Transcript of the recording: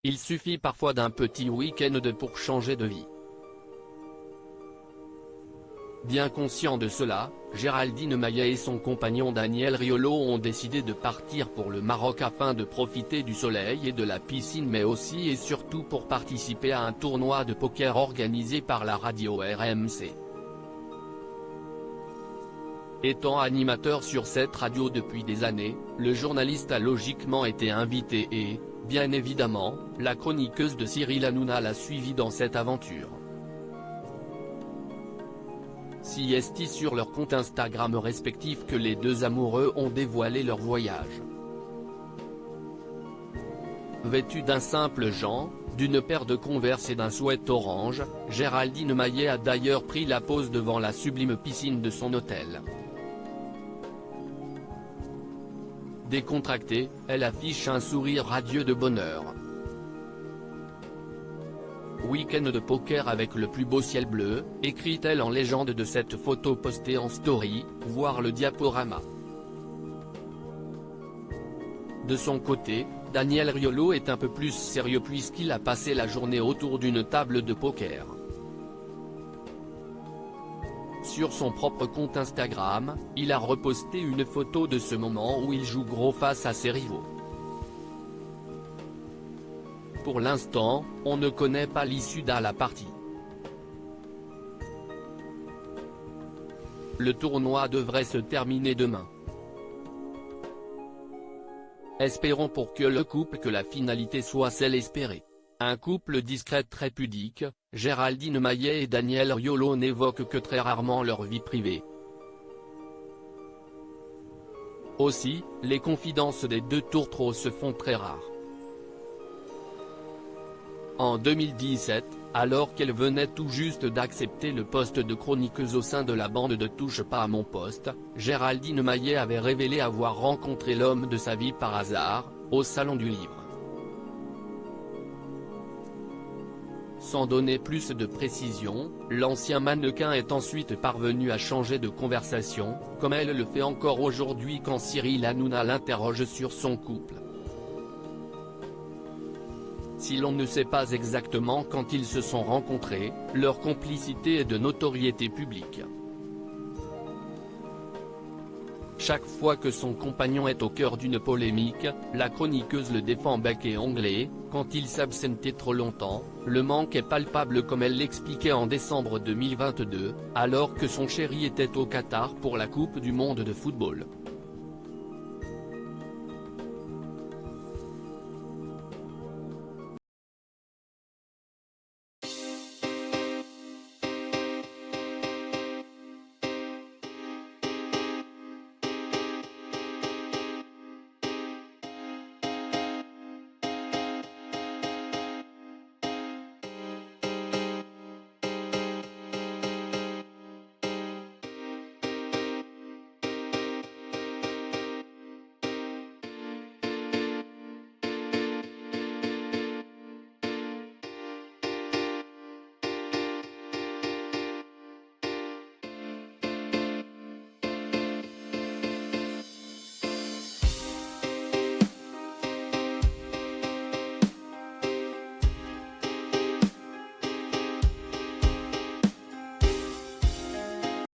Il suffit parfois d'un petit week-end pour changer de vie. Bien conscient de cela, Géraldine Maillet et son compagnon Daniel Riolo ont décidé de partir pour le Maroc afin de profiter du soleil et de la piscine, mais aussi et surtout pour participer à un tournoi de poker organisé par la radio RMC. Étant animateur sur cette radio depuis des années, le journaliste a logiquement été invité et, bien évidemment, la chroniqueuse de Cyril Hanouna l'a suivi dans cette aventure. C'est sur leur compte Instagram respectif que les deux amoureux ont dévoilé leur voyage. Vêtue d'un simple jean, d'une paire de Converse et d'un sweat orange, Géraldine Maillet a d'ailleurs pris la pose devant la sublime piscine de son hôtel. Décontractée, elle affiche un sourire radieux de bonheur. Week-end de poker avec le plus beau ciel bleu, écrit-elle en légende de cette photo postée en story, voir le diaporama. De son côté, Daniel Riolo est un peu plus sérieux puisqu'il a passé la journée autour d'une table de poker. Sur son propre compte Instagram, il a reposté une photo de ce moment où il joue gros face à ses rivaux. Pour l'instant, on ne connaît pas l'issue de la partie. Le tournoi devrait se terminer demain. Espérons pour que le couple que la finalité soit celle espérée. Un couple discret très pudique, Géraldine Maillet et Daniel Riolo n'évoquent que très rarement leur vie privée. Aussi, les confidences des deux tourtereaux se font très rares. En 2017, alors qu'elle venait tout juste d'accepter le poste de chroniqueuse au sein de la bande de Touche pas à mon poste, Géraldine Maillet avait révélé avoir rencontré l'homme de sa vie par hasard, au Salon du Livre. Sans donner plus de précisions, l'ancien mannequin est ensuite parvenu à changer de conversation, comme elle le fait encore aujourd'hui quand Cyril Hanouna l'interroge sur son couple. Si l'on ne sait pas exactement quand ils se sont rencontrés, leur complicité est de notoriété publique. Chaque fois que son compagnon est au cœur d'une polémique, la chroniqueuse le défend bec et onglet. Quand il s'absentait trop longtemps, le manque est palpable comme elle l'expliquait en décembre 2022, alors que son chéri était au Qatar pour la Coupe du monde de football.